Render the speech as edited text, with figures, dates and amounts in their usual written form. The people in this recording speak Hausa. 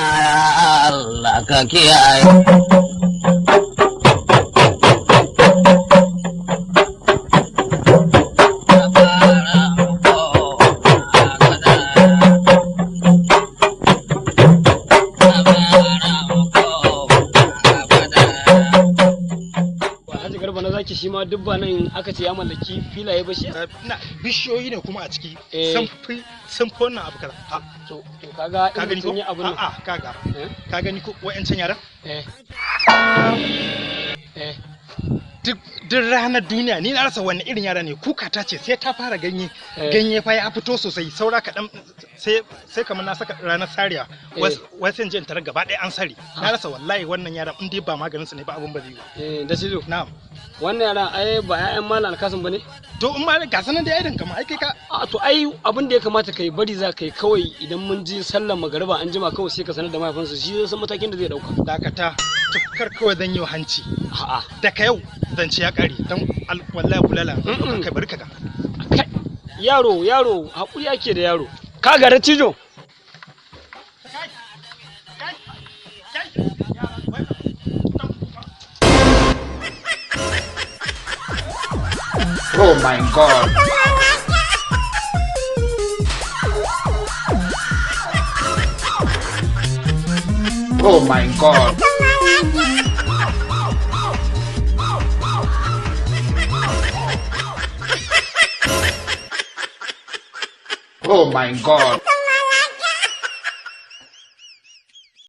Allah ka kiyaye. Zaki shi ma dubba nan aka ce ya mallaki filaye ba shi na bishiyoyi ne kuma a ciki sun fi wannan abu kaza to kaga ka gani ko a'a kaga ka gani ko wayancan yaran duk ranar duniya ni na rasa wani irin yara ne kuka ta ce sai ta fara ganye fa ya fito sosai saura kaɗan sai kamar na saka ranar sariya wasu in je in tarar gaba ɗaya an sari na rasa wallahi wannan yaran in dai ba maganin su ne ba abun ba zai yi da cizo na'am wannan yaran ai ba ƴaƴan malam alkasun bane to in ma ga sanan da yayin kamar ai kai ka to ai abin da ya kamata kai bari za kai kawai idan mun ji sallar magariba an jima kawai sai ka sanar da mahaifinsu shi zai san matakin da zai dauka dakata tukar kawai zan yi hanci a'a daga yau zan ci ya kare dan wallahi bulala kai bari ka ga yaro hakuri ake da yaro ka ga cijo Oh my God. Oh my God. Oh my God.